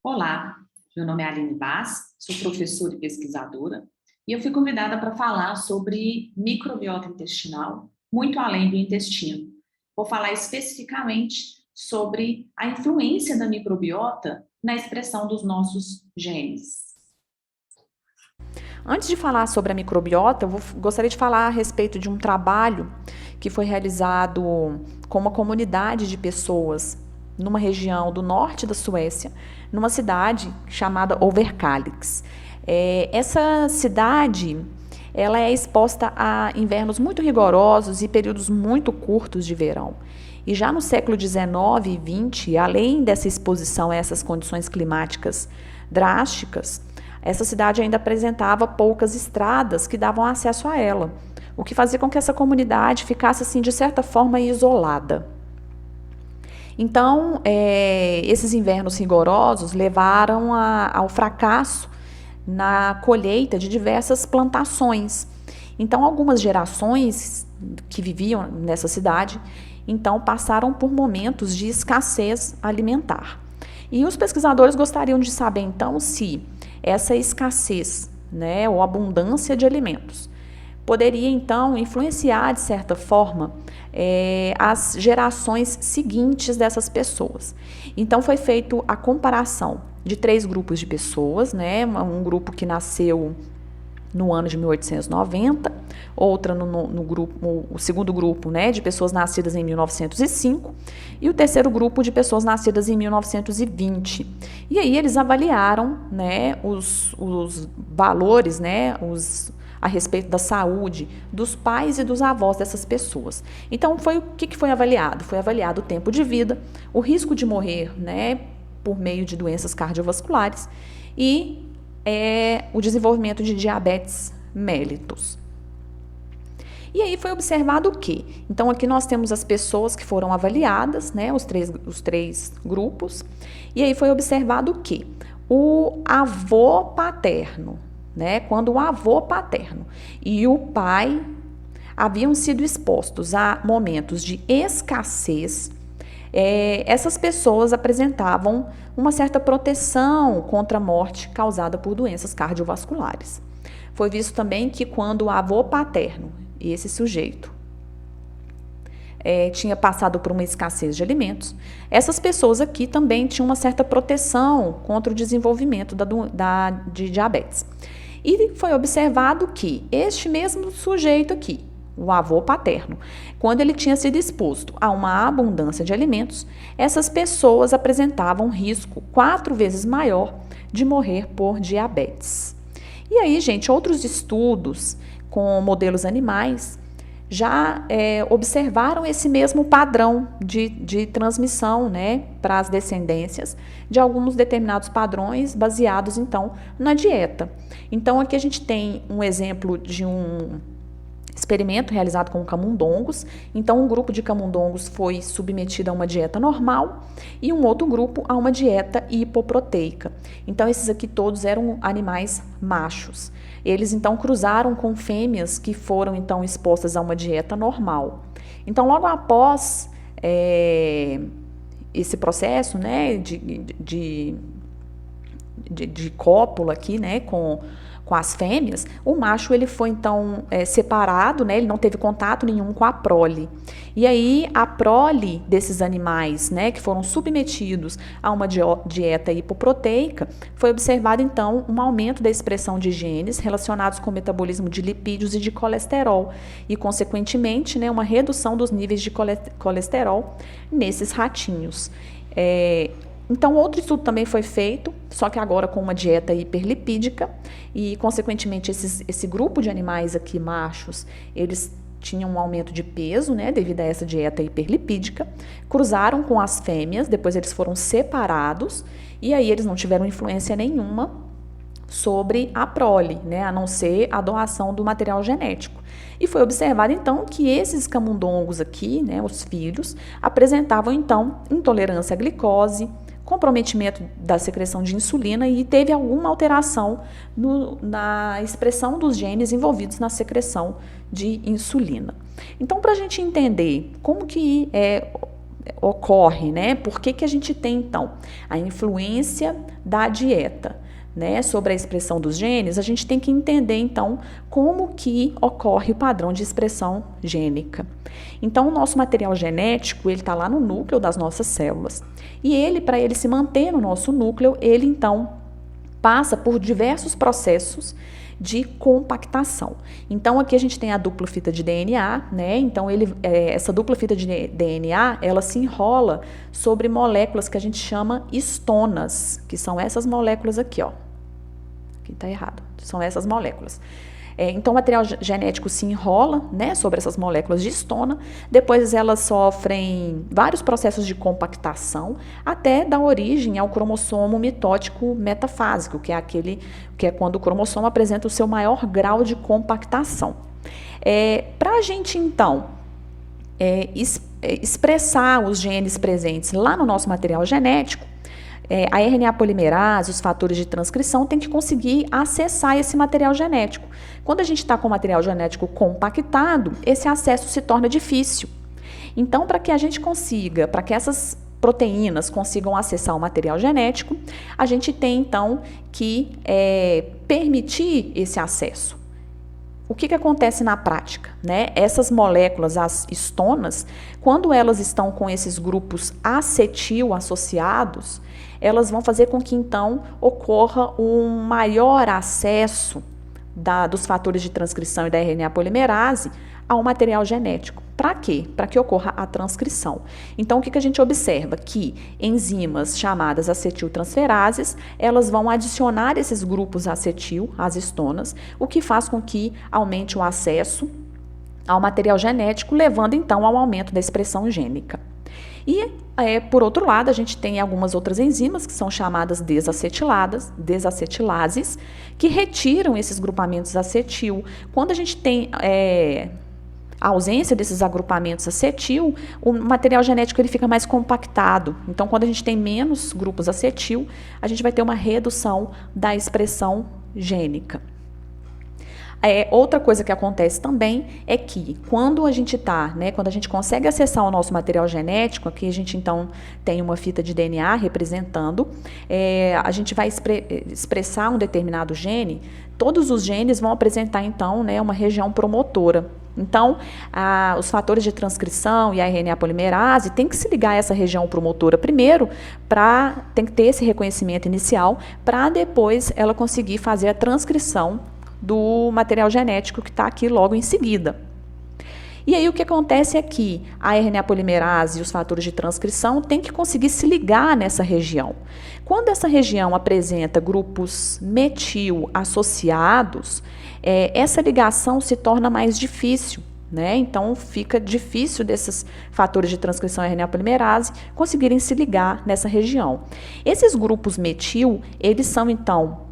Olá, meu nome é Aline Vaz, sou professora e pesquisadora e eu fui convidada para falar sobre microbiota intestinal, muito além do intestino. Vou falar especificamente sobre a influência da microbiota na expressão dos nossos genes. Antes de falar sobre a microbiota, gostaria de falar a respeito de um trabalho que foi realizado com uma comunidade de pessoas numa região do norte da Suécia, numa cidade chamada Overkalix. Essa cidade ela é exposta a invernos muito rigorosos e períodos muito curtos de verão. E já no século XIX e XX, além dessa exposição a essas condições climáticas drásticas, essa cidade ainda apresentava poucas estradas que davam acesso a ela, o que fazia com que essa comunidade ficasse, assim, de certa forma, isolada. Então, esses invernos rigorosos levaram ao fracasso na colheita de diversas plantações. Então, algumas gerações que viviam nessa cidade, então passaram por momentos de escassez alimentar. E os pesquisadores gostariam de saber, então, se essa escassez, né, ou abundância de alimentos, poderia então influenciar, de certa forma, as gerações seguintes dessas pessoas. Então foi feita a comparação de 3 grupos de pessoas, né, um grupo que nasceu no ano de 1890, outra no grupo, o segundo grupo, né, de pessoas nascidas em 1905, e o terceiro grupo de pessoas nascidas em 1920. E aí eles avaliaram, né, os valores, né, a respeito da saúde dos pais e dos avós dessas pessoas. Então, o que foi avaliado? Foi avaliado o tempo de vida, o risco de morrer, né, por meio de doenças cardiovasculares e o desenvolvimento de diabetes mellitus. E aí foi observado o quê? Então aqui nós temos as pessoas que foram avaliadas, né, os três grupos, e aí foi observado o quê? O avô paterno, né, quando o avô paterno e o pai haviam sido expostos a momentos de escassez, essas pessoas apresentavam uma certa proteção contra a morte causada por doenças cardiovasculares. Foi visto também que quando o avô paterno, esse sujeito, tinha passado por uma escassez de alimentos, essas pessoas aqui também tinham uma certa proteção contra o desenvolvimento de diabetes. E foi observado que este mesmo sujeito aqui, o avô paterno, quando ele tinha sido exposto a uma abundância de alimentos, essas pessoas apresentavam um risco 4 vezes maior de morrer por diabetes. E aí, gente, outros estudos com modelos animais já observaram esse mesmo padrão de transmissão, né, para as descendências de alguns determinados padrões baseados, então, na dieta. Então, aqui a gente tem um exemplo de um experimento realizado com camundongos. Então, um grupo de camundongos foi submetido a uma dieta normal e um outro grupo a uma dieta hipoproteica. Então, esses aqui todos eram animais machos. Eles, então, cruzaram com fêmeas que foram, então, expostas a uma dieta normal. Então, logo após esse processo, né, de cópula aqui, né, com as fêmeas, o macho ele foi então separado, né, ele não teve contato nenhum com a prole. E aí a prole desses animais, né, que foram submetidos a uma dieta hipoproteica, foi observado então um aumento da expressão de genes relacionados com o metabolismo de lipídios e de colesterol e consequentemente, né, uma redução dos níveis de colesterol nesses ratinhos. Então, outro estudo também foi feito, só que agora com uma dieta hiperlipídica e, consequentemente, esse grupo de animais aqui, machos, eles tinham um aumento de peso, né, devido a essa dieta hiperlipídica, cruzaram com as fêmeas, depois eles foram separados e aí eles não tiveram influência nenhuma sobre a prole, né, a não ser a doação do material genético. E foi observado, então, que esses camundongos aqui, né, os filhos, apresentavam, então, intolerância à glicose, comprometimento da secreção de insulina e teve alguma alteração na expressão dos genes envolvidos na secreção de insulina. Então, para a gente entender como que ocorre, né? Por que a gente tem, então, a influência da dieta, né, sobre a expressão dos genes? A gente tem que entender, então, como que ocorre o padrão de expressão gênica. Então, o nosso material genético, ele está lá no núcleo das nossas células. E ele, para ele se manter no nosso núcleo, ele, então, passa por diversos processos de compactação. Então, aqui a gente tem a dupla fita de DNA, né? Então, essa dupla fita de DNA, ela se enrola sobre moléculas que a gente chama histonas, que são essas moléculas aqui, ó. Aqui tá errado. São essas moléculas. Então, o material genético se enrola, né, sobre essas moléculas de histona, depois elas sofrem vários processos de compactação, até dar origem ao cromossomo mitótico metafásico, que é quando o cromossomo apresenta o seu maior grau de compactação. Para a gente, então, expressar os genes presentes lá no nosso material genético, a RNA polimerase, os fatores de transcrição, tem que conseguir acessar esse material genético. Quando a gente está com o material genético compactado, esse acesso se torna difícil. Então, para que a gente consiga, para que essas proteínas consigam acessar o material genético, a gente tem, então, que permitir esse acesso. O que acontece na prática, né? Essas moléculas, as histonas, quando elas estão com esses grupos acetil associados, elas vão fazer com que, então, ocorra um maior acesso dos fatores de transcrição e da RNA polimerase ao material genético. Para quê? Para que ocorra a transcrição. Então, o que a gente observa? Que enzimas chamadas acetiltransferases, elas vão adicionar esses grupos acetil, as histonas, o que faz com que aumente o acesso ao material genético, levando, então, ao aumento da expressão gênica. E, por outro lado, a gente tem algumas outras enzimas que são chamadas desacetilases, que retiram esses grupamentos acetil. Quando a gente tem a ausência desses agrupamentos acetil, o material genético ele fica mais compactado. Então, quando a gente tem menos grupos acetil, a gente vai ter uma redução da expressão gênica. Outra coisa que acontece também é que quando a gente quando a gente consegue acessar o nosso material genético, aqui a gente então tem uma fita de DNA representando, a gente vai expressar um determinado gene, todos os genes vão apresentar então, né, uma região promotora. Então, os fatores de transcrição e a RNA polimerase tem que se ligar a essa região promotora primeiro, tem que ter esse reconhecimento inicial, para depois ela conseguir fazer a transcrição do material genético que está aqui logo em seguida. E aí o que acontece é que a RNA polimerase e os fatores de transcrição têm que conseguir se ligar nessa região. Quando essa região apresenta grupos metil associados, essa ligação se torna mais difícil, né? Então fica difícil desses fatores de transcrição e RNA polimerase conseguirem se ligar nessa região. Esses grupos metil, eles são então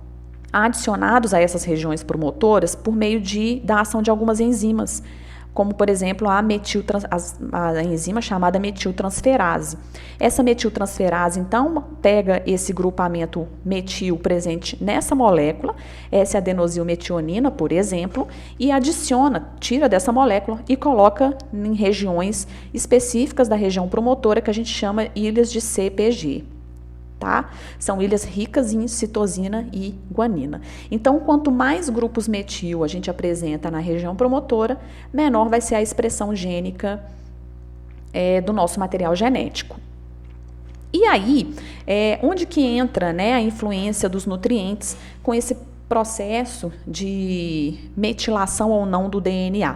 adicionados a essas regiões promotoras por meio da ação de algumas enzimas, como, por exemplo, a enzima chamada metiltransferase. Essa metiltransferase, então, pega esse grupamento metil presente nessa molécula, essa adenosilmetionina, por exemplo, e tira dessa molécula e coloca em regiões específicas da região promotora, que a gente chama ilhas de CpG. Tá? São ilhas ricas em citosina e guanina. Então, quanto mais grupos metil a gente apresenta na região promotora, menor vai ser a expressão gênica do nosso material genético. E aí, onde que entra, né, a influência dos nutrientes com esse processo de metilação ou não do DNA?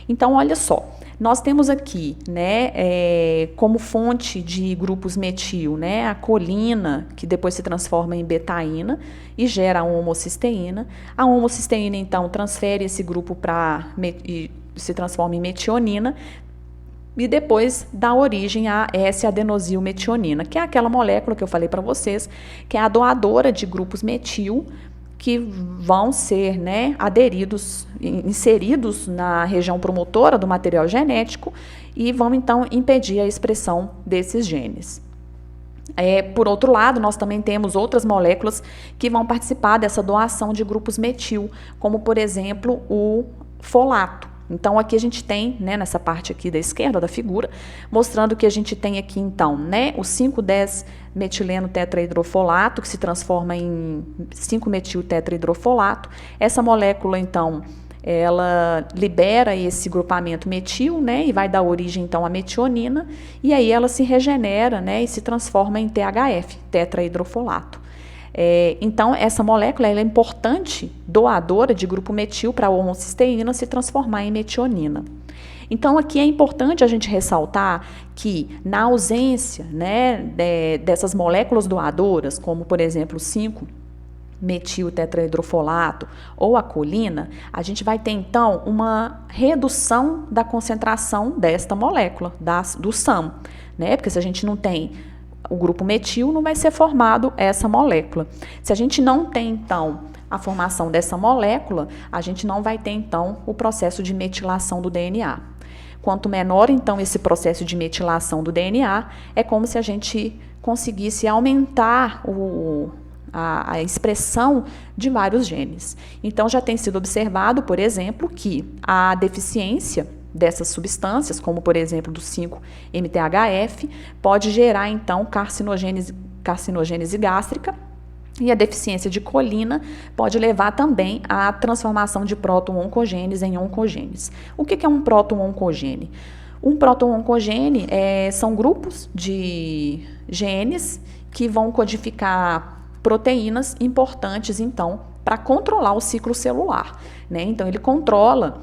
Então, olha só. Nós temos aqui, né, como fonte de grupos metil, né, a colina, que depois se transforma em betaína e gera a homocisteína. A homocisteína, então, transfere esse grupo e se transforma em metionina e depois dá origem a S-adenosilmetionina, que é aquela molécula que eu falei para vocês, que é a doadora de grupos metil, que vão ser, né, inseridos na região promotora do material genético e vão, então, impedir a expressão desses genes. Por outro lado, nós também temos outras moléculas que vão participar dessa doação de grupos metil, como, por exemplo, o folato. Então, aqui a gente tem, né, nessa parte aqui da esquerda da figura, mostrando que a gente tem aqui, então, né, o 5,10-metileno tetrahidrofolato, que se transforma em 5-metil tetrahidrofolato. Essa molécula, então, ela libera esse grupamento metil, né, e vai dar origem, então, à metionina, e aí ela se regenera, né, e se transforma em THF, tetrahidrofolato. Então, essa molécula ela é importante doadora de grupo metil para a homocisteína se transformar em metionina. Então, aqui é importante a gente ressaltar que, na ausência, né, dessas moléculas doadoras, como, por exemplo, 5-metil tetrahidrofolato ou a colina, a gente vai ter, então, uma redução da concentração desta molécula, do SAM, né? Porque se a gente não tem o grupo metil, não vai ser formado essa molécula. Se a gente não tem, então, a formação dessa molécula, a gente não vai ter, então, o processo de metilação do DNA. Quanto menor, então, esse processo de metilação do DNA, é como se a gente conseguisse aumentar a expressão de vários genes. Então, já tem sido observado, por exemplo, que a deficiência dessas substâncias, como por exemplo do 5-MTHF, pode gerar então carcinogênese gástrica, e a deficiência de colina pode levar também à transformação de proto-oncogenes em oncogenes. O que é um proto-oncogene? Um proto-oncogene são grupos de genes que vão codificar proteínas importantes, então, para controlar o ciclo celular, né? Então, ele controla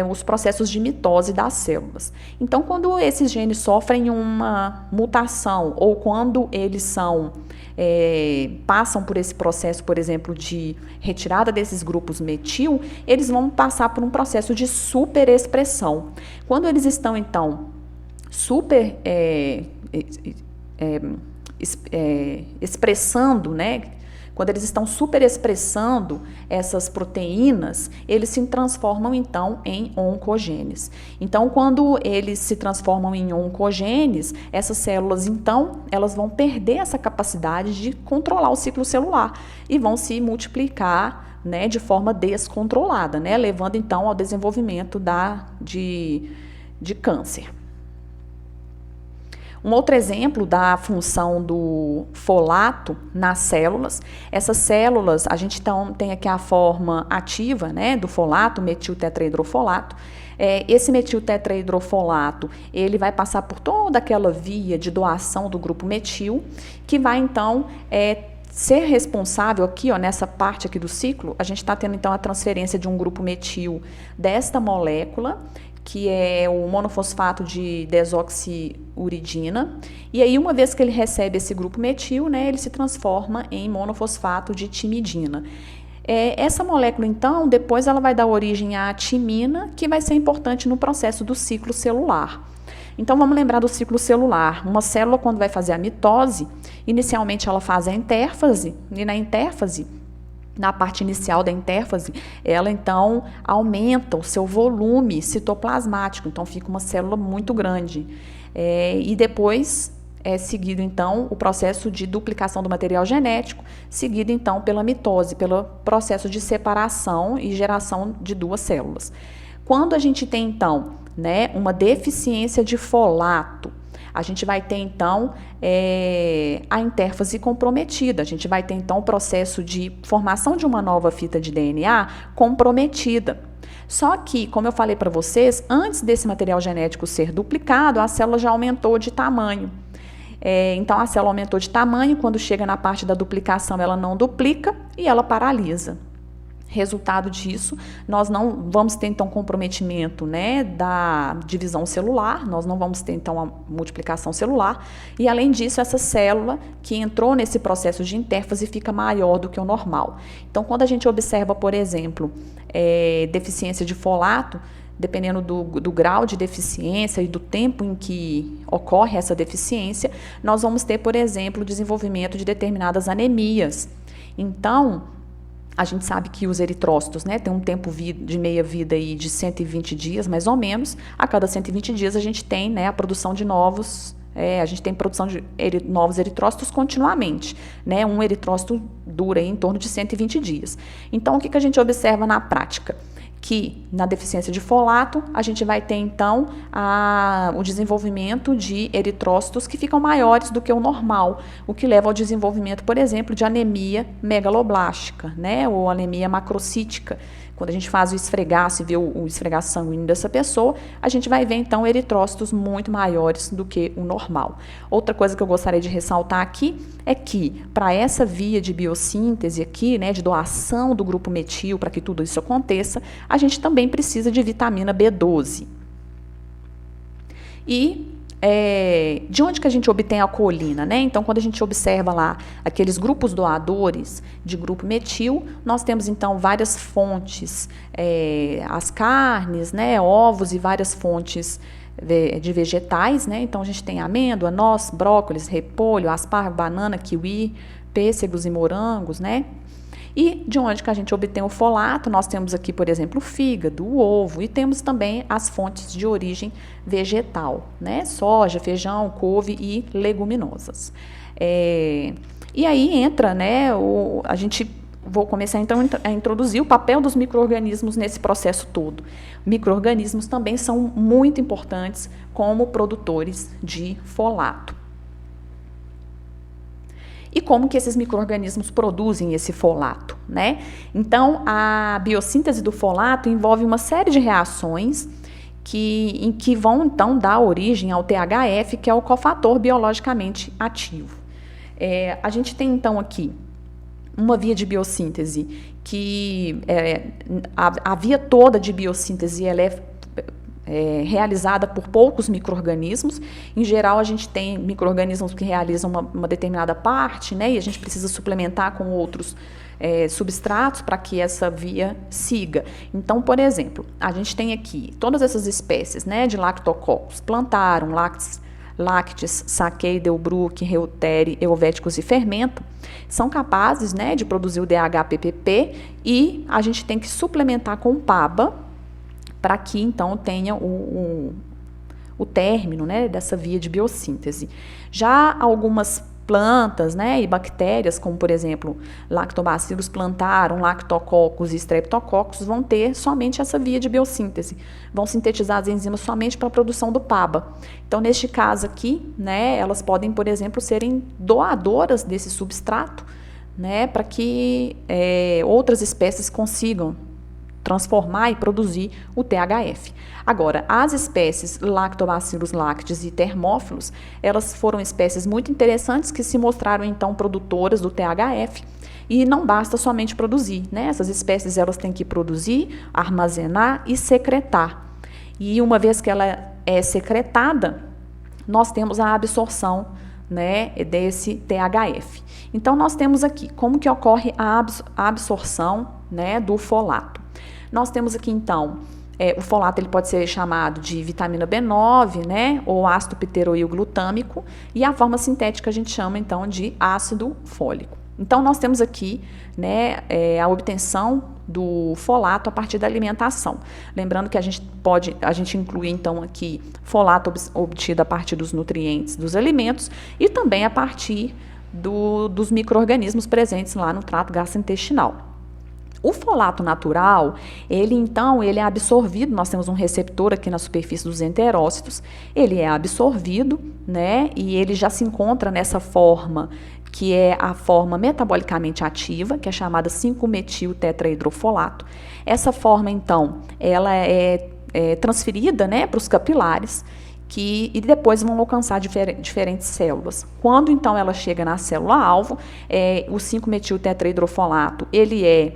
os processos de mitose das células. Então, quando esses genes sofrem uma mutação ou quando eles passam por esse processo, por exemplo, de retirada desses grupos metil, eles vão passar por um processo de superexpressão. Quando eles estão, então, expressando, né? Quando eles estão superexpressando essas proteínas, eles se transformam, então, em oncogenes. Então, quando eles se transformam em oncogenes, essas células, então, elas vão perder essa capacidade de controlar o ciclo celular e vão se multiplicar, né, de forma descontrolada, né, levando, então, ao desenvolvimento de câncer. Um outro exemplo da função do folato nas células, essas células, a gente tem aqui a forma ativa, né, do folato, metiltetrahidrofolato. Esse metiltetrahidrofolato, ele vai passar por toda aquela via de doação do grupo metil, que vai então ser responsável aqui, ó, nessa parte aqui do ciclo, a gente está tendo então a transferência de um grupo metil desta molécula, que é o monofosfato de desoxiuridina, e aí uma vez que ele recebe esse grupo metil, né, ele se transforma em monofosfato de timidina. Essa molécula, então, depois ela vai dar origem à timina, que vai ser importante no processo do ciclo celular. Então, vamos lembrar do ciclo celular. Uma célula, quando vai fazer a mitose, inicialmente ela faz a intérfase, e na intérfase, na parte inicial da intérfase, ela então aumenta o seu volume citoplasmático, então fica uma célula muito grande. E depois é seguido então o processo de duplicação do material genético, seguido então pela mitose, pelo processo de separação e geração de duas células. Quando a gente tem então, né, uma deficiência de folato, a gente vai ter, então, a intérfase comprometida. A gente vai ter, então, o processo de formação de uma nova fita de DNA comprometida. Só que, como eu falei para vocês, antes desse material genético ser duplicado, a célula já aumentou de tamanho. Então, a célula aumentou de tamanho, quando chega na parte da duplicação, ela não duplica e ela paralisa. Resultado disso, nós não vamos ter, então, comprometimento, né, da divisão celular, nós não vamos ter, então, a multiplicação celular, e, além disso, essa célula que entrou nesse processo de intérfase fica maior do que o normal. Então, quando a gente observa, por exemplo, deficiência de folato, dependendo do grau de deficiência e do tempo em que ocorre essa deficiência, nós vamos ter, por exemplo, o desenvolvimento de determinadas anemias. Então, a gente sabe que os eritrócitos, né, tem um tempo de meia-vida aí de 120 dias, mais ou menos. A cada 120 dias a gente tem, né, a produção de novos, a gente tem produção de novos eritrócitos continuamente, né? Um eritrócito dura aí em torno de 120 dias. Então, o que a gente observa na prática? que na deficiência de folato a gente vai ter então o desenvolvimento de eritrócitos que ficam maiores do que o normal, o que leva ao desenvolvimento, por exemplo, de anemia megaloblástica, né, ou anemia macrocítica. Quando a gente faz o esfregaço e vê o esfregaço sanguíneo dessa pessoa, a gente vai ver, então, eritrócitos muito maiores do que o normal. Outra coisa que eu gostaria de ressaltar aqui é que, para essa via de biossíntese aqui, né, de doação do grupo metil, para que tudo isso aconteça, a gente também precisa de vitamina B12. E de onde que a gente obtém a colina, né? Então, quando a gente observa lá aqueles grupos doadores de grupo metil, nós temos então várias fontes, as carnes, né, ovos e várias fontes de vegetais, né? Então, a gente tem amêndoa, noz, brócolis, repolho, aspargo, banana, kiwi, pêssegos e morangos, né? E de onde que a gente obtém o folato? Nós temos aqui, por exemplo, o fígado, o ovo, e temos também as fontes de origem vegetal, né? Soja, feijão, couve e leguminosas. E aí entra, né, vou começar então a introduzir o papel dos micro-organismos nesse processo todo. Micro-organismos também são muito importantes como produtores de folato. E como que esses micro-organismos produzem esse folato, né? Então, a biossíntese do folato envolve uma série de reações em que vão, então, dar origem ao THF, que é o cofator biologicamente ativo. A gente tem, então, aqui uma via de biossíntese que a via toda de biossíntese ela é realizada por poucos micro-organismos. Em geral, a gente tem micro-organismos que realizam uma determinada parte, né, e a gente precisa suplementar com outros substratos para que essa via siga. Então, por exemplo, a gente tem aqui todas essas espécies, né, de Lactococcus plantarum, Lactis, Sakei, Delbruck, Reuteri, Euvéticos e fermento, são capazes, né, de produzir o DHPPP, e a gente tem que suplementar com PABA para que, então, tenha o término, né, dessa via de biossíntese. Já algumas plantas, né, e bactérias, como, por exemplo, Lactobacillus plantarum, Lactococcus e Streptococcus, vão ter somente essa via de biossíntese. Vão sintetizar as enzimas somente para a produção do PABA. Então, neste caso aqui, né, elas podem, por exemplo, serem doadoras desse substrato, né, para que outras espécies consigam transformar e produzir o THF. Agora, as espécies Lactobacillus lactis e Thermophilus, elas foram espécies muito interessantes que se mostraram, então, produtoras do THF, e não basta somente produzir, né? Essas espécies, elas têm que produzir, armazenar e secretar. E uma vez que ela é secretada, nós temos a absorção, né, desse THF. Então, nós temos aqui como que ocorre a absorção, né, do folato. Nós temos aqui, então, o folato ele pode ser chamado de vitamina B9, né, ou ácido pteroil glutâmico, e a forma sintética a gente chama, então, de ácido fólico. Então, nós temos aqui, né, a obtenção do folato a partir da alimentação. Lembrando que a gente inclui, então, aqui folato obtido a partir dos nutrientes dos alimentos e também a partir dos micro-organismos presentes lá no trato gastrointestinal. O folato natural, ele é absorvido, nós temos um receptor aqui na superfície dos enterócitos, ele é absorvido, né, e ele já se encontra nessa forma, que é a forma metabolicamente ativa, que é chamada 5-metil-tetrahidrofolato. Essa forma, então, ela é transferida, né, para os capilares, e depois vão alcançar diferentes células. Quando, então, ela chega na célula-alvo, o 5-metil-tetrahidrofolato, ele é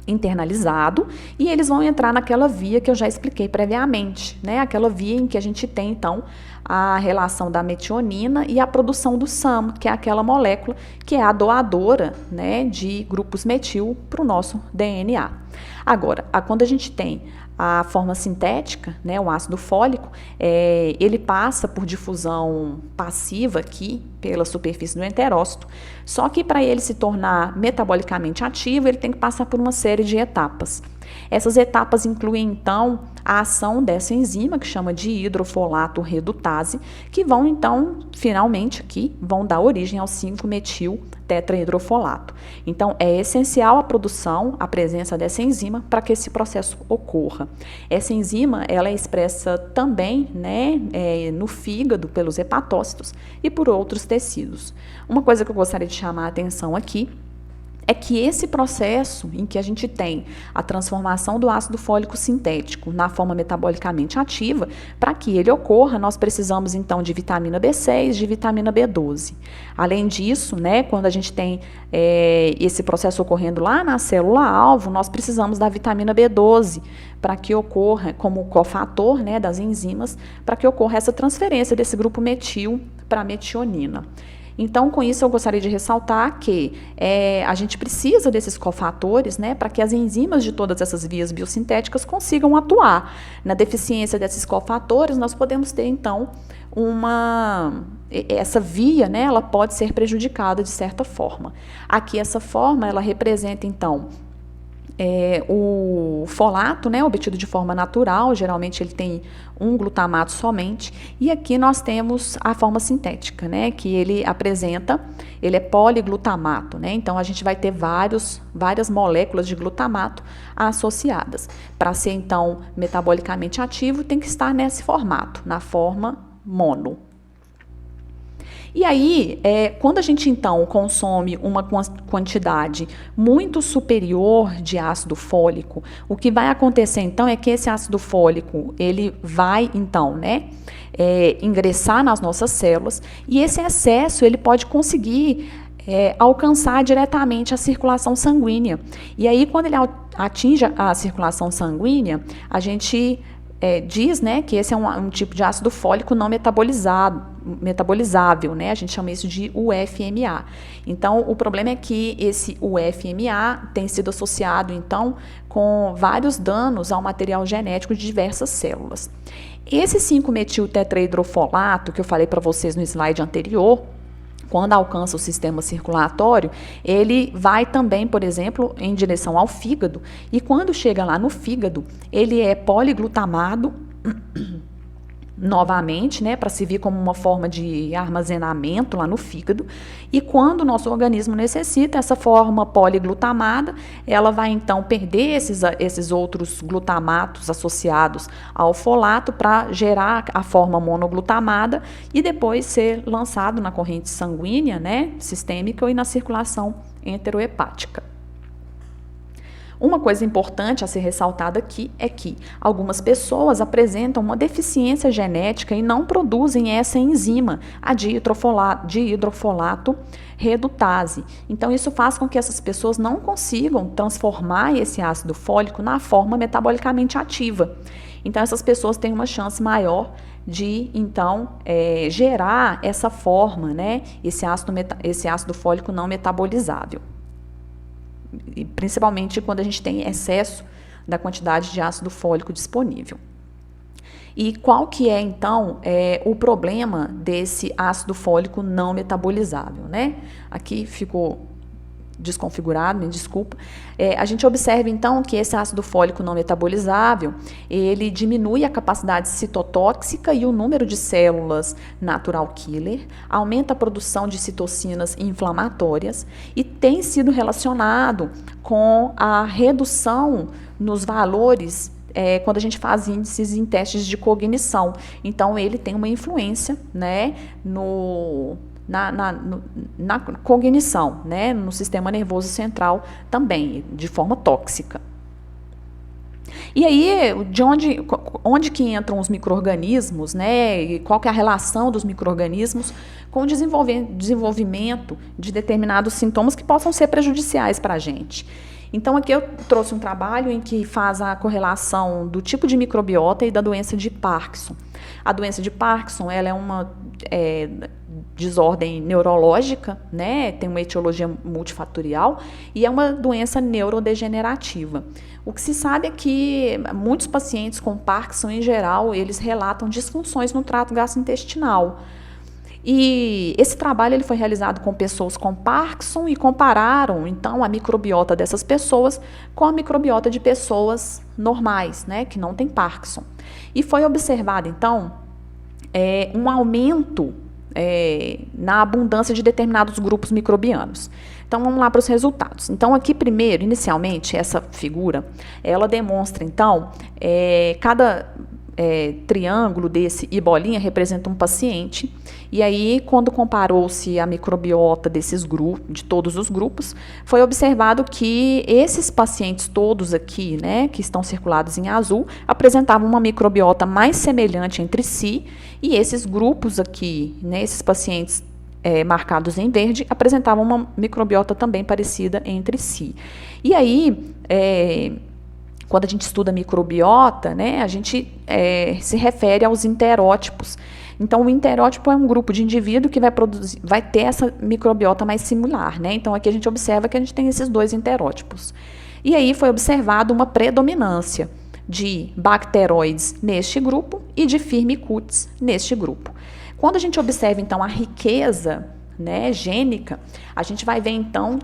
internalizado e eles vão entrar naquela via que eu já expliquei previamente, né? Aquela via em que a gente tem, então, a relação da metionina e a produção do SAM, que é aquela molécula que é a doadora, né, de grupos metil para o nosso DNA. Agora, quando a gente tem a forma sintética, né, o ácido fólico, ele passa por difusão passiva aqui pela superfície do enterócito, só que para ele se tornar metabolicamente ativo, ele tem que passar por uma série de etapas. Essas etapas incluem, então, a ação dessa enzima, que chama de hidrofolato redutase, que vão, então, finalmente aqui, vão dar origem ao 5-metil tetrahidrofolato. Então, é essencial a produção, a presença dessa enzima para que esse processo ocorra. Essa enzima, ela é expressa também, né, no fígado pelos hepatócitos e por outros tecidos. Uma coisa que eu gostaria de chamar a atenção aqui é que esse processo em que a gente tem a transformação do ácido fólico sintético na forma metabolicamente ativa, para que ele ocorra, nós precisamos então de vitamina B6, de vitamina B12. Além disso, né, quando a gente tem esse processo ocorrendo lá na célula-alvo, nós precisamos da vitamina B12 para que ocorra, como cofator, né, das enzimas, para que ocorra essa transferência desse grupo metil para a metionina. Então, com isso, eu gostaria de ressaltar que a gente precisa desses cofatores, né, para que as enzimas de todas essas vias biosintéticas consigam atuar. Na deficiência desses cofatores, nós podemos ter, então, essa via, né, ela pode ser prejudicada de certa forma. Aqui, essa forma, ela representa, então, o folato, né, obtido de forma natural, geralmente ele tem um glutamato somente, e aqui nós temos a forma sintética, né, que ele é poliglutamato, né, então a gente vai ter várias moléculas de glutamato associadas. Para ser, então, metabolicamente ativo, tem que estar nesse formato, na forma mono. E aí, quando a gente, então, consome uma quantidade muito superior de ácido fólico, o que vai acontecer, então, é que esse ácido fólico, ele vai, então, né, ingressar nas nossas células, e esse excesso, ele pode conseguir alcançar diretamente a circulação sanguínea. E aí, quando ele atinge a circulação sanguínea, a gente diz, né, que esse é um tipo de ácido fólico não metabolizável, né? A gente chama isso de UFMA. Então, o problema é que esse UFMA tem sido associado, então, com vários danos ao material genético de diversas células. Esse 5-metil tetrahidrofolato, que eu falei para vocês no slide anterior, quando alcança o sistema circulatório, ele vai também, por exemplo, em direção ao fígado, e quando chega lá no fígado, ele é poliglutamado novamente, né, para servir como uma forma de armazenamento lá no fígado, e quando o nosso organismo necessita essa forma poliglutamada, ela vai então perder esses outros glutamatos associados ao folato para gerar a forma monoglutamada e depois ser lançado na corrente sanguínea, né, sistêmica e na circulação enterohepática. Uma coisa importante a ser ressaltada aqui é que algumas pessoas apresentam uma deficiência genética e não produzem essa enzima, a dihidrofolato redutase. Então, isso faz com que essas pessoas não consigam transformar esse ácido fólico na forma metabolicamente ativa. Então, essas pessoas têm uma chance maior de, então, gerar essa forma, né, esse ácido fólico não metabolizável. E principalmente quando a gente tem excesso da quantidade de ácido fólico disponível. E qual que é, então, o problema desse ácido fólico não metabolizável, né? Aqui ficou desconfigurado, me desculpa. A gente observa, então, que esse ácido fólico não metabolizável, ele diminui a capacidade citotóxica e o número de células natural killer, aumenta a produção de citocinas inflamatórias e tem sido relacionado com a redução nos valores quando a gente faz índices em testes de cognição. Então, ele tem uma influência, né, na cognição, né, no sistema nervoso central também, de forma tóxica. E aí, onde que entram os micro-organismos, né, e qual que é a relação dos micro-organismos com o desenvolvimento de determinados sintomas que possam ser prejudiciais para a gente? Então, aqui eu trouxe um trabalho em que faz a correlação do tipo de microbiota e da doença de Parkinson. A doença de Parkinson, ela é uma desordem neurológica, né? Tem uma etiologia multifatorial e é uma doença neurodegenerativa. O que se sabe é que muitos pacientes com Parkinson, em geral, eles relatam disfunções no trato gastrointestinal. E esse trabalho ele foi realizado com pessoas com Parkinson e compararam, então, a microbiota dessas pessoas com a microbiota de pessoas normais, né, que não têm Parkinson. E foi observado, então, um aumento na abundância de determinados grupos microbianos. Então, vamos lá para os resultados. Então, aqui primeiro, inicialmente, essa figura, ela demonstra, então, cada triângulo desse e bolinha representa um paciente. E aí, quando comparou-se a microbiota desses grupos, de todos os grupos, foi observado que esses pacientes todos aqui, né, que estão circulados em azul, apresentavam uma microbiota mais semelhante entre si, e esses grupos aqui, né, esses pacientes marcados em verde, apresentavam uma microbiota também parecida entre si. E aí, quando a gente estuda microbiota, né, a gente se refere aos enterótipos. Então, o enterótipo é um grupo de indivíduo que vai ter essa microbiota mais similar, né? Então, aqui a gente observa que a gente tem esses dois enterótipos. E aí foi observado uma predominância de bacteroides neste grupo e de firmicutes neste grupo. Quando a gente observa, então, a riqueza, né, gênica, a gente vai ver, então,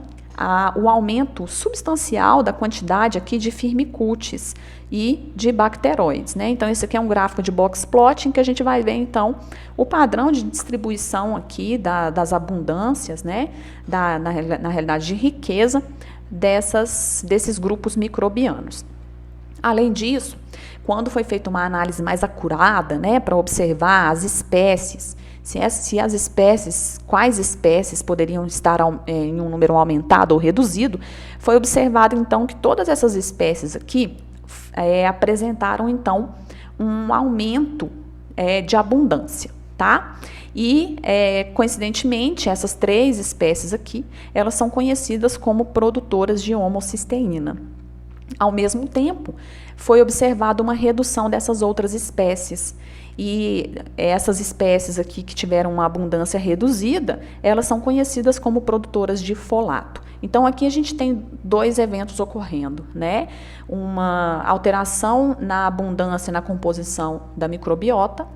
o aumento substancial da quantidade aqui de firmicutes e de bacteroides, né? Então, esse aqui é um gráfico de box plot em que a gente vai ver, então, o padrão de distribuição aqui das abundâncias, né? Na realidade, de riqueza desses grupos microbianos. Além disso, quando foi feita uma análise mais acurada, né, para observar as espécies, quais espécies poderiam estar em um número aumentado ou reduzido, foi observado, então, que todas essas espécies aqui apresentaram, então, um aumento de abundância, tá? E, coincidentemente, essas 3 espécies aqui, elas são conhecidas como produtoras de homocisteína. Ao mesmo tempo, foi observada uma redução dessas outras espécies. E essas espécies aqui que tiveram uma abundância reduzida, elas são conhecidas como produtoras de folato. Então, aqui a gente tem 2 eventos ocorrendo, né? Uma alteração na abundância, na composição da microbiota,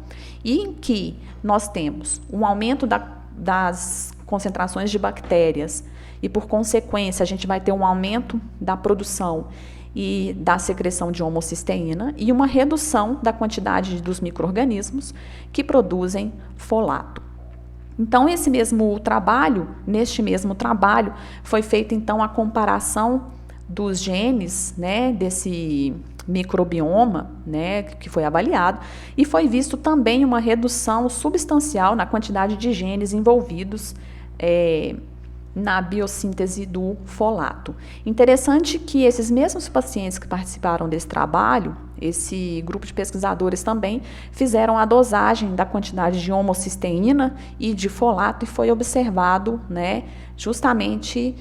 e em que nós temos um aumento das concentrações de bactérias, e por consequência a gente vai ter um aumento da produção e da secreção de homocisteína e uma redução da quantidade dos micro-organismos que produzem folato. Então, neste mesmo trabalho, foi feita então a comparação dos genes, né, desse microbioma, né, que foi avaliado, e foi visto também uma redução substancial na quantidade de genes envolvidos na biossíntese do folato. Interessante que esses mesmos pacientes que participaram desse trabalho, esse grupo de pesquisadores também fizeram a dosagem da quantidade de homocisteína e de folato, e foi observado, né, justamente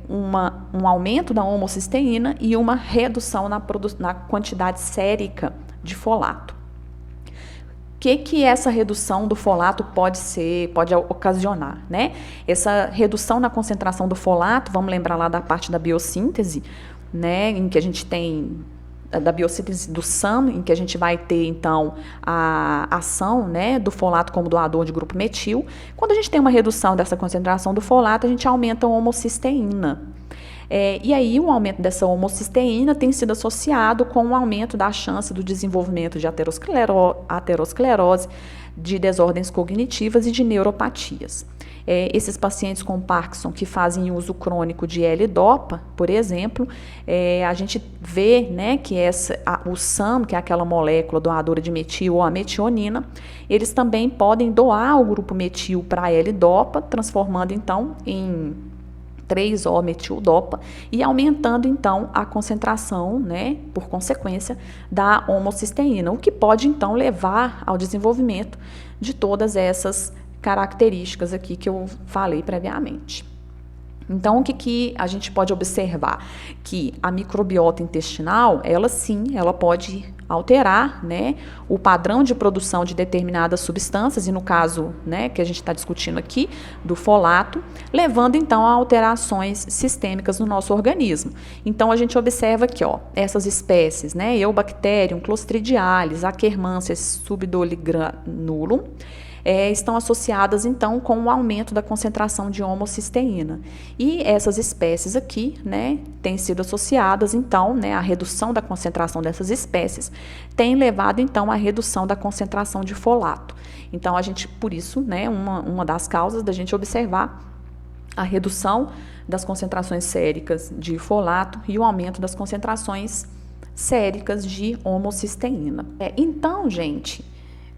um aumento da homocisteína e uma redução na quantidade sérica de folato. O que essa redução do folato pode ocasionar, né? Essa redução na concentração do folato, vamos lembrar lá da parte da biossíntese, né, em que a gente tem da biossíntese do SAM, em que a gente vai ter, então, a ação, né, do folato como doador de grupo metil. Quando a gente tem uma redução dessa concentração do folato, a gente aumenta a homocisteína. E aí, o aumento dessa homocisteína tem sido associado com o aumento da chance do desenvolvimento de aterosclerose, de desordens cognitivas e de neuropatias. Esses pacientes com Parkinson que fazem uso crônico de L-Dopa, por exemplo, a gente vê, né, que o SAM, que é aquela molécula doadora de metil ou a metionina, eles também podem doar o grupo metil para L-Dopa, transformando então em 3-O-metil-dopa e aumentando então a concentração, né, por consequência, da homocisteína, o que pode então levar ao desenvolvimento de todas essas características aqui que eu falei previamente. Então, o que a gente pode observar? Que a microbiota intestinal, ela pode alterar, né, o padrão de produção de determinadas substâncias, e no caso, né, que a gente está discutindo aqui, do folato, levando então a alterações sistêmicas no nosso organismo. Então, a gente observa aqui, essas espécies, né, Eubacterium, Clostridialis, Akkermansia subdoligranulum, estão associadas, então, com o aumento da concentração de homocisteína. E essas espécies aqui, né, têm sido associadas, então, né, a redução da concentração dessas espécies tem levado, então, à redução da concentração de folato. Então, a gente, por isso, né, uma das causas da gente observar a redução das concentrações séricas de folato e o aumento das concentrações séricas de homocisteína. Então, gente,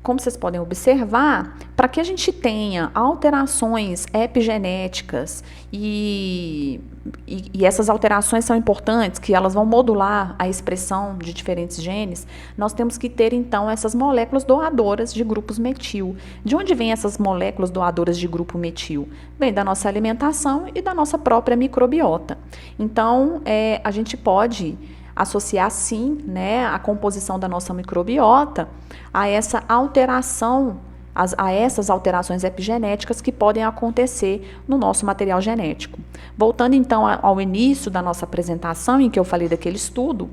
como vocês podem observar, para que a gente tenha alterações epigenéticas e essas alterações são importantes, que elas vão modular a expressão de diferentes genes, nós temos que ter, então, essas moléculas doadoras de grupos metil. De onde vêm essas moléculas doadoras de grupo metil? Vem da nossa alimentação e da nossa própria microbiota. Então, a gente pode associar, sim, né, a composição da nossa microbiota a essa alteração, a essas alterações epigenéticas que podem acontecer no nosso material genético. Voltando, então, ao início da nossa apresentação, em que eu falei daquele estudo,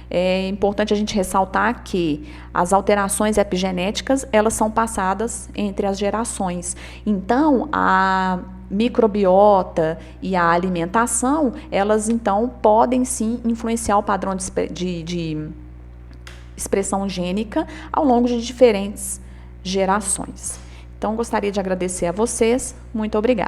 é importante a gente ressaltar que as alterações epigenéticas, elas são passadas entre as gerações. Então, a microbiota e a alimentação, elas então podem sim influenciar o padrão de expressão gênica ao longo de diferentes gerações. Então, gostaria de agradecer a vocês. Muito obrigada.